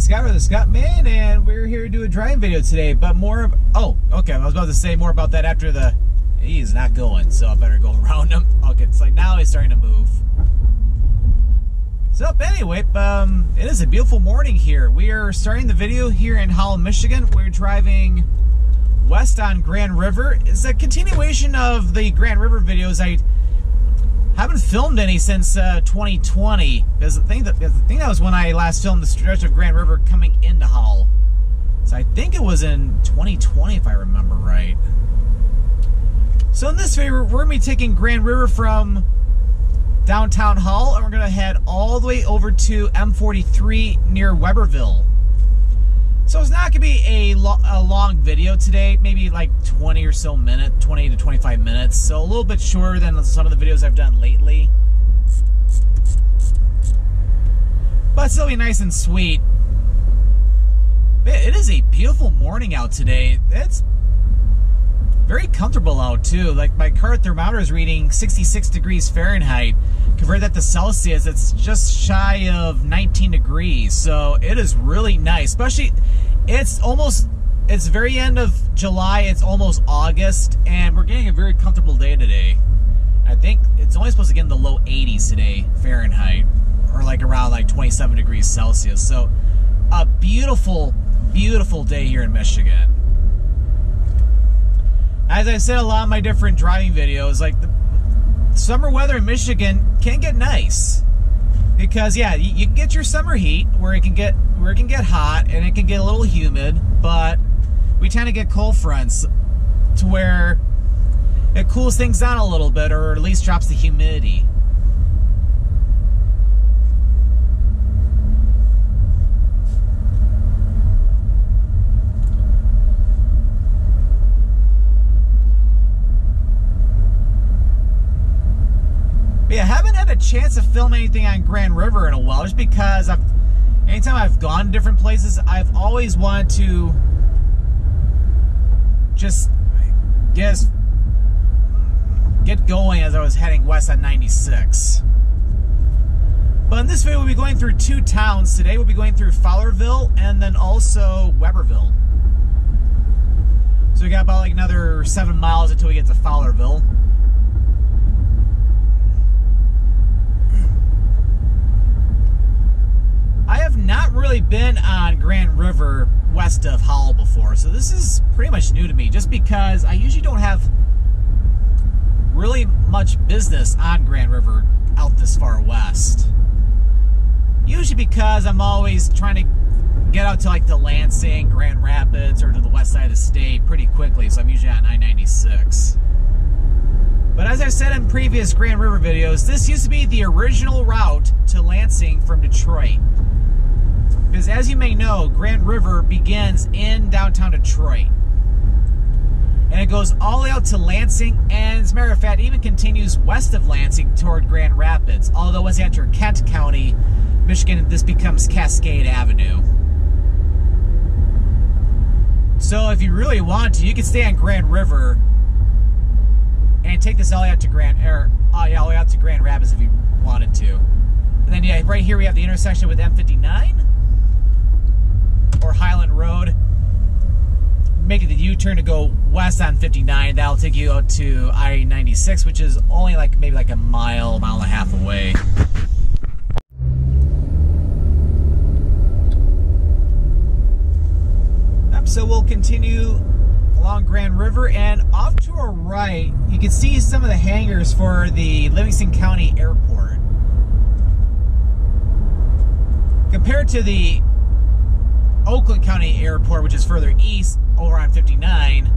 Scott with the Scottman, and we're here to do a driving video today, but more of, oh, okay, I was about to say more about that after the, he's not going, so I better go around him. Okay, it's like now he's starting to move. So anyway, it is a beautiful morning here. We are starting the video here in Howell, Michigan. We're driving west on Grand River. It's a continuation of the Grand River videos. I haven't filmed any since 2020, because the thing that was when I last filmed the stretch of Grand River coming into Howell. So I think it was in 2020 if I remember right. So in this video, we're going to be taking Grand River from downtown Howell, and we're going to head all the way over to M43 near Webberville. So it's not going to be a long video today, maybe like 20 or so minutes, 20 to 25 minutes. So a little bit shorter than some of the videos I've done lately. But still be nice and sweet. It is a beautiful morning out today. It's very comfortable out too. Like my car thermometer is reading 66 degrees Fahrenheit. Convert that to Celsius, it's just shy of 19 degrees. So it is really nice. Especially, it's very end of July, it's almost August, and we're getting a very comfortable day today. I think it's only supposed to get in the low 80s today, Fahrenheit, or like around like 27 degrees Celsius. So a beautiful, beautiful day here in Michigan. As I said a lot of my different driving videos, like the summer weather in Michigan can get nice, because yeah, you can get your summer heat where it can get hot and it can get a little humid, but we tend to get cold fronts to where it cools things down a little bit, or at least drops the humidity. Yeah, I haven't had a chance to film anything on Grand River in a while, just because anytime I've gone to different places, I've always wanted to just get going as I was heading west on 96. But in this video, we'll be going through two towns today. We'll be going through Fowlerville and then also Webberville. So we got about like another 7 miles until we get to Fowlerville. I have not really been on Grand River west of Howell before, so this is pretty much new to me, just because I usually don't have really much business on Grand River out this far west. Usually because I'm always trying to get out to like the Lansing, Grand Rapids, or to the west side of the state pretty quickly, so I'm usually on I-96. But as I said in previous Grand River videos, this used to be the original route to Lansing from Detroit. Because as you may know, Grand River begins in downtown Detroit. And it goes all the way out to Lansing, and as a matter of fact, even continues west of Lansing toward Grand Rapids. Although once you enter Kent County, Michigan, this becomes Cascade Avenue. So if you really want to, you can stay on Grand River and take this all the way out to Grand Rapids if you wanted to. And then yeah, right here we have the intersection with M-59 or Highland Road. Making the U-turn to go west on 59. That'll take you out to I-96, which is only like maybe like a mile and a half away. So we'll continue along Grand River, and off to our right, you can see some of the hangars for the Livingston County Airport. Compared to the Oakland County Airport, which is further east over on 59,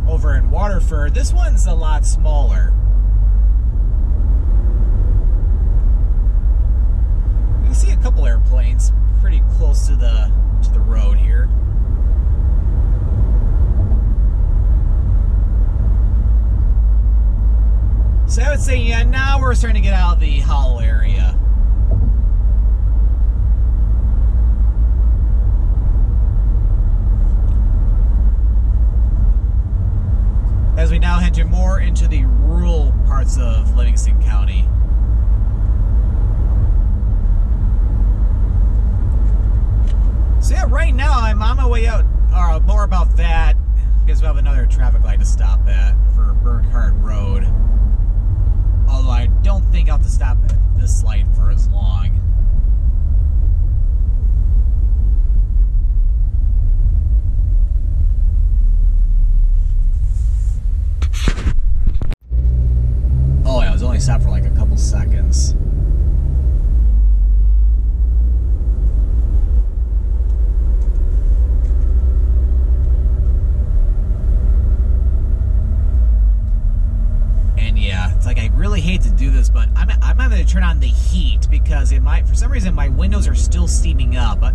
over in Waterford, this one's a lot smaller. You can see a couple airplanes pretty close to the road here. So I would say, yeah, now we're starting to get out of the Howell area. As we now enter more into the rural parts of Livingston County. So my way out, or more about that, because we have another traffic light to stop at for Burkhardt Road. Although I don't think I'll have to stop at this light for as long. Oh yeah, I was only stopped for like a couple seconds. Like, I really hate to do this, but I'm having to turn on the heat because for some reason my windows are still steaming up. But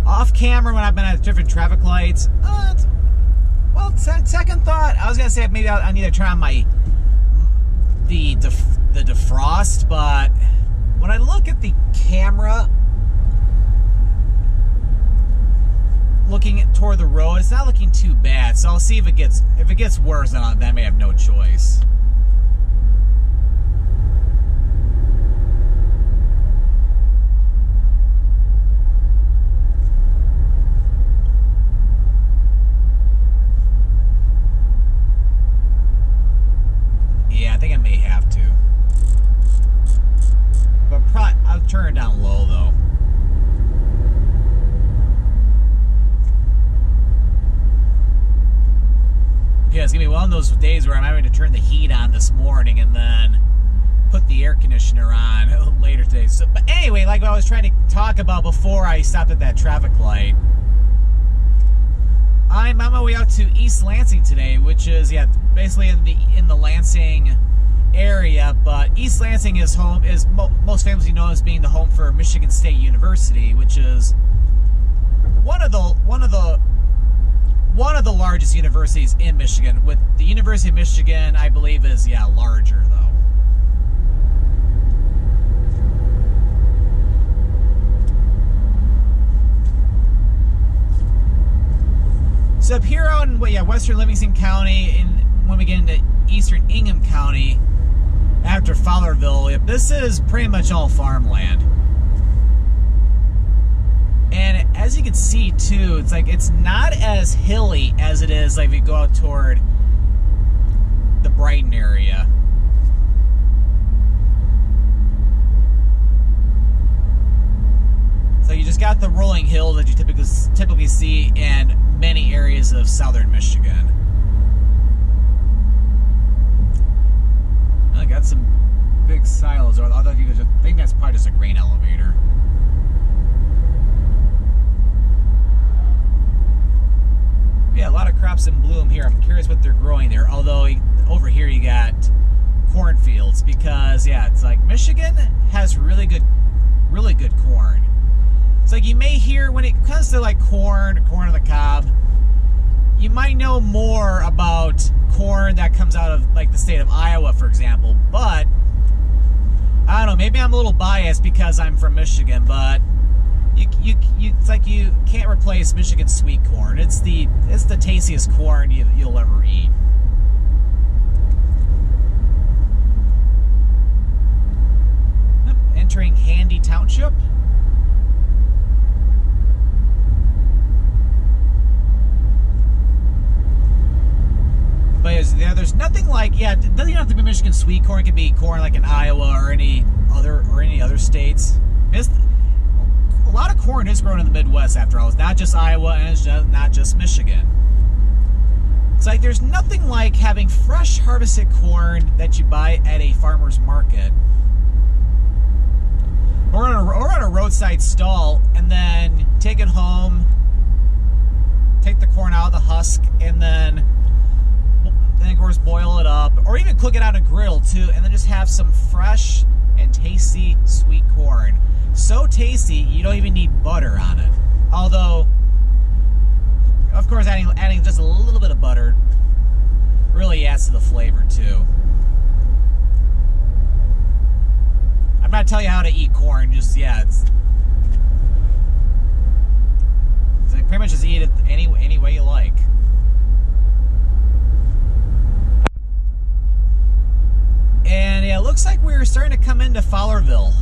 off camera, when I've been at different traffic lights, well, second thought, I was gonna say maybe I need to turn on the defrost, but when I look at the camera, looking toward the road, it's not looking too bad. So I'll see if it gets worse, then I may have no choice. Yeah, I think I may have to. But I'll turn it down low, though. Yeah, it's going to be one of those days where I'm having to turn the heat on this morning and then put the air conditioner on later today. So, but anyway, like I was trying to talk about before I stopped at that traffic light, I'm on my way out to East Lansing today, which is, yeah, basically in the Lansing area. But East Lansing is most famously known as being the home for Michigan State University, which is one of the largest universities in Michigan. With the University of Michigan, I believe, is larger though. So up here out in western Livingston County, when we get into eastern Ingham County, after Fowlerville, this is pretty much all farmland. And as you can see too, it's like it's not as hilly as it is like if you go out toward the Brighton area. So you just got the rolling hills that you typically see in many areas of southern Michigan. I got some big silos, or I think that's probably just a grain elevator. Yeah, a lot of crops in bloom here. I'm curious what they're growing there. Although over here you got cornfields, because it's like Michigan has really good corn. It's like you may hear when it comes to like corn on the cob, you might know more about corn that comes out of like the state of Iowa, for example. But I don't know, maybe I'm a little biased because I'm from Michigan, but it's like you can't replace Michigan sweet corn. It's the tastiest corn you'll ever eat. Entering Handy Township. But there's nothing like, it doesn't even have to be Michigan sweet corn. It could be corn like in Iowa or any other states. A lot of corn is grown in the Midwest, after all. It's not just Iowa, and it's not just Michigan. It's like there's nothing like having fresh harvested corn that you buy at a farmer's market, or on a roadside stall, and then take it home, take the corn out of the husk, and then of course boil it up, or even cook it on a grill too, and then just have some fresh and tasty sweet corn. So tasty you don't even need butter on it. Although, of course, adding just a little bit of butter really adds to the flavor too. I'm not telling you how to eat corn, just it's like pretty much just eat it any way you like. And it looks like we're starting to come into Fowlerville.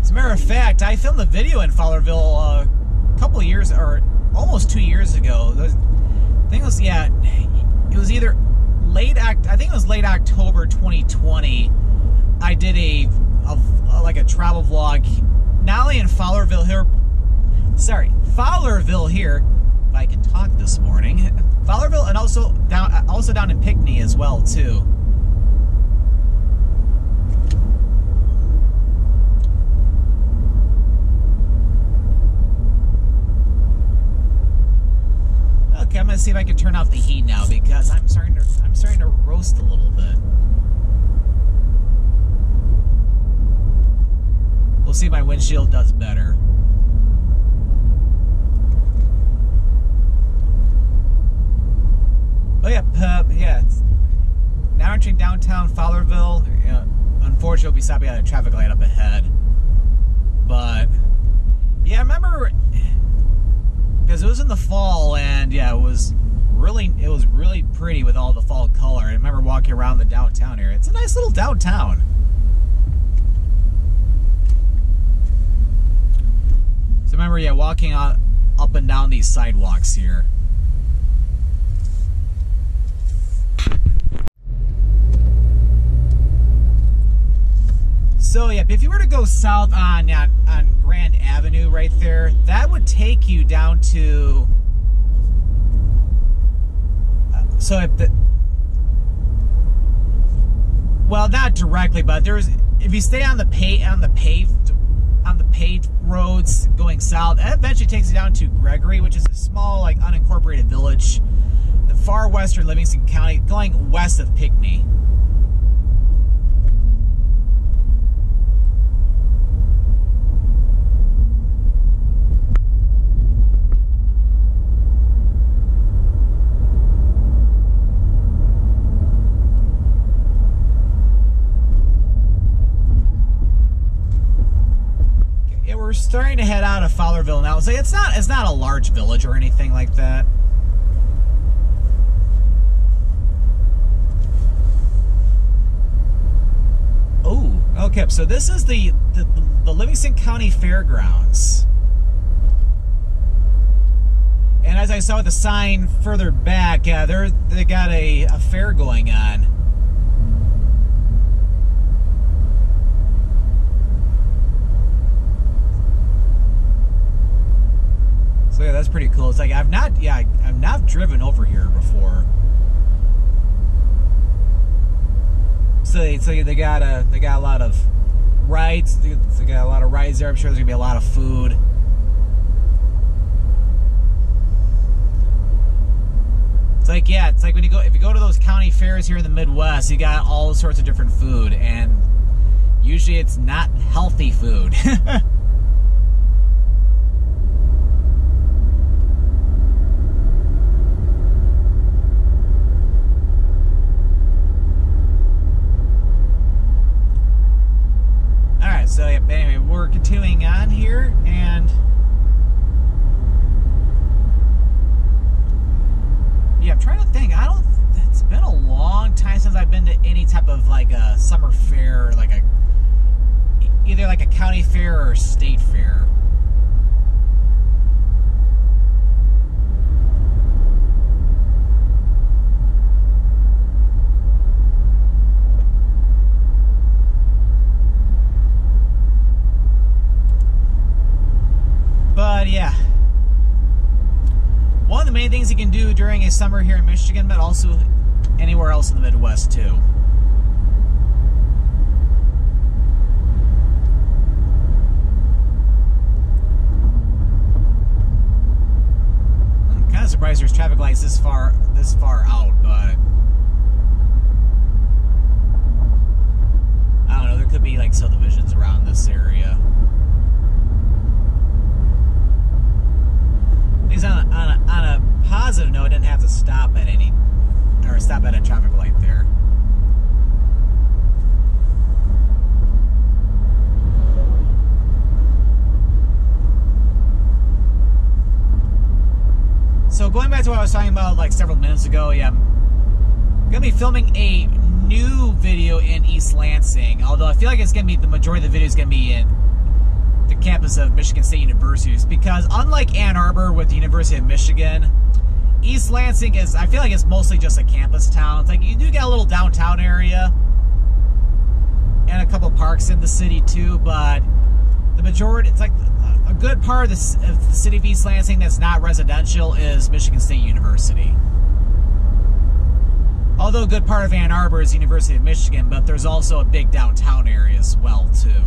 As a matter of fact, I filmed a video in Fowlerville a couple of years, or almost 2 years ago. I think it was, yeah, it was either I think it was late October 2020. I did like a travel vlog, not only in Fowlerville here, if I can talk this morning, Fowlerville, and also down in Pinckney as well too. Okay, I'm gonna see if I can turn off the heat now because I'm starting to roast a little bit. We'll see if my windshield does better. But yeah, it's now entering downtown Fowlerville. Unfortunately, we'll be stopping at a traffic light up ahead. But yeah, I remember because it was in the fall, and yeah, it was really pretty with all the fall color. I remember walking around the downtown area. It's a nice little downtown. So remember, yeah, walking up and down these sidewalks here. So yeah, if you were to go south on Grand Avenue right there, that would take you down to well, not directly, but if you stay on the paved roads going south, that eventually takes you down to Gregory, which is a small, like, unincorporated village, the far western Livingston County, going west of Pinckney. We're starting to head out of Fowlerville now. So it's not a large village or anything like that. Oh, okay. So this is the Livingston County Fairgrounds. And as I saw with the sign further back, yeah, they got a fair going on. So yeah, that's pretty cool. It's like I've not driven over here before. So they got a lot of rides. They got a lot of rides there. I'm sure there's gonna be a lot of food. It's like when if you go to those county fairs here in the Midwest, you got all sorts of different food, and usually it's not healthy food. So yeah, anyway, we're continuing on here, and yeah, I'm trying to think. It's been a long time since I've been to any type of like a summer fair, like either like a county fair or a state fair. But yeah, one of the main things you can do during a summer here in Michigan, but also anywhere else in the Midwest too. I'm kind of surprised there's traffic lights this far out, but I don't know. There could be like subdivisions around this area. On a positive note, I didn't have to stop at a traffic light there. So going back to what I was talking about like several minutes ago, yeah, I'm gonna be filming a new video in East Lansing. Although I feel like it's gonna be the majority of the video is gonna be campus of Michigan State University, is because unlike Ann Arbor with the University of Michigan, East Lansing is, I feel like it's mostly just a campus town. It's like you do get a little downtown area and a couple parks in the city too, but the majority, it's like a good part of the city of East Lansing that's not residential is Michigan State University. Although a good part of Ann Arbor is University of Michigan, but there's also a big downtown area as well too.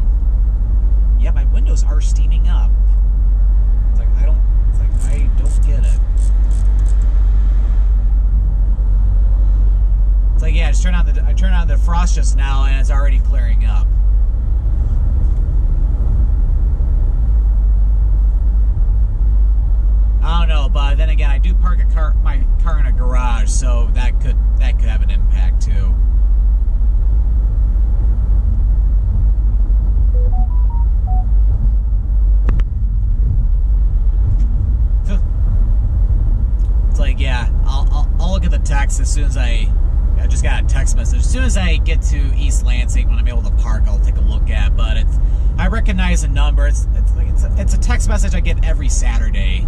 Yeah, my windows are steaming up. It's like I don't get it. It's like, yeah, I turned on the frost just now and it's already clearing up. I don't know, but then again, I do park my car in a garage, so that could have an impact too. It's like, yeah, I'll look at the text as soon as I just got a text message. As soon as I get to East Lansing, when I'm able to park, I'll take a look at. But I recognize the number. It's a text message I get every Saturday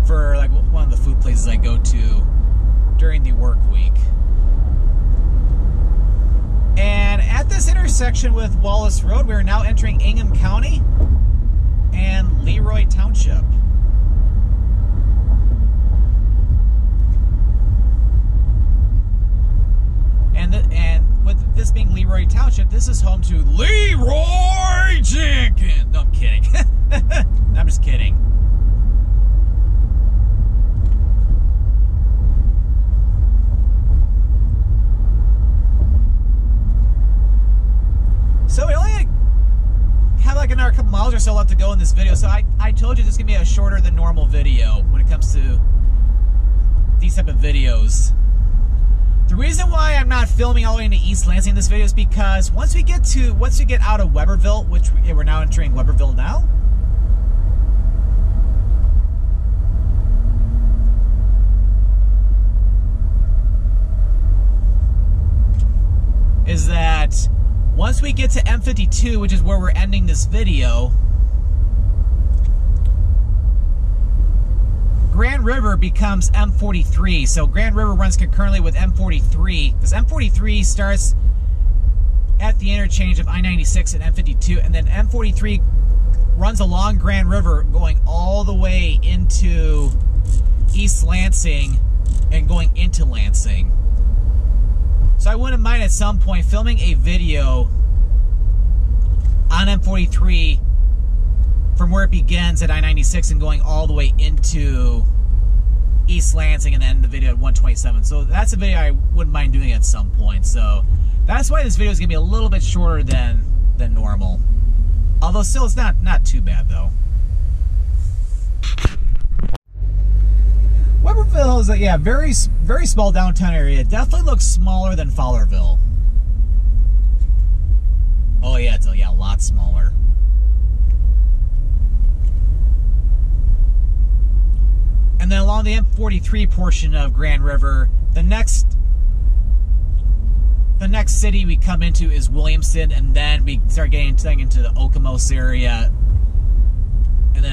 for like one of the food places I go to during the work week. And at this intersection with Wallace Road, we are now entering Ingham County and Leroy Township. And with this being Leroy Township, this is home to Leroy Jenkins. No, I'm kidding. I'm just kidding. So we only have like another couple miles or so left to go in this video. So I told you this is going to be a shorter than normal video when it comes to these type of videos. The reason why I'm not filming all the way into East Lansing in this video is because once we get out of Webberville, which we're now entering Webberville now, is that once we get to M52, which is where we're ending this video, Grand River becomes M43. So Grand River runs concurrently with M43, because M43 starts at the interchange of I-96 and M52, and then M43 runs along Grand River going all the way into East Lansing and going into Lansing. So I wouldn't mind at some point filming a video on M43 from where it begins at I-96 and going all the way into East Lansing and then the video at 127. So that's a video I wouldn't mind doing at some point. So that's why this video is going to be a little bit shorter than normal. Although still it's not too bad though. Webberville is a very small downtown area. It definitely looks smaller than Fowlerville. Oh yeah, it's a lot smaller. And then along the M43 portion of Grand River, the next city we come into is Williamston, and then we start getting into the Okemos area, and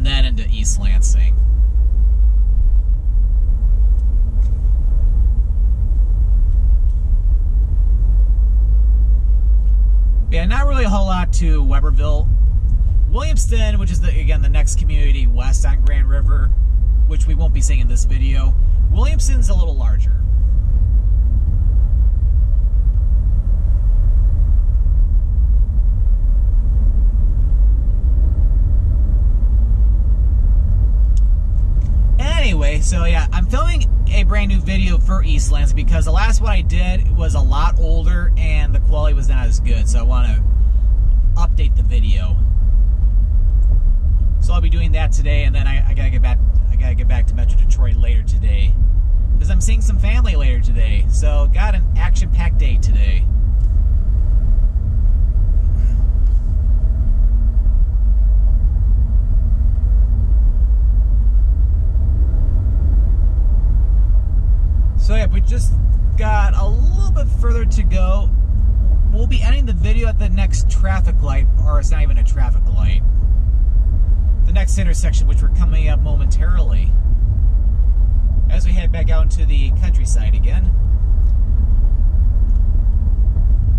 then into East Lansing. Yeah, not really a whole lot to Webberville. Williamston, which is the next community west on Grand River, which we won't be seeing in this video. Williamston's a little larger. Anyway, so yeah, I'm filming a brand new video for East Lansing because the last one I did was a lot older and the quality was not as good, so I want to update the video. So I'll be doing that today, and then I gotta get back to Metro Detroit later today because I'm seeing some family later today. So got an action-packed day today. So yeah, we just got a little bit further to go. we'll be ending the video at the next traffic light, or it's not even a traffic light. The next intersection, which we're coming up momentarily, as we head back out into the countryside again.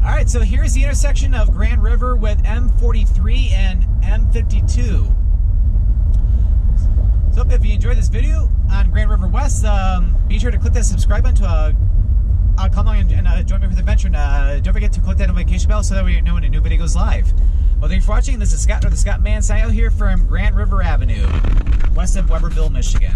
Alright, so here's the intersection of Grand River with M43 and M52. So if you enjoyed this video on Grand River West, be sure to click that subscribe button to come along and join me for the adventure. And don't forget to click that notification bell so that we know when a new video goes live. Well, thanks for watching. This is Scott, or the Scottman signing out here from Grand River Avenue, west of Webberville, Michigan.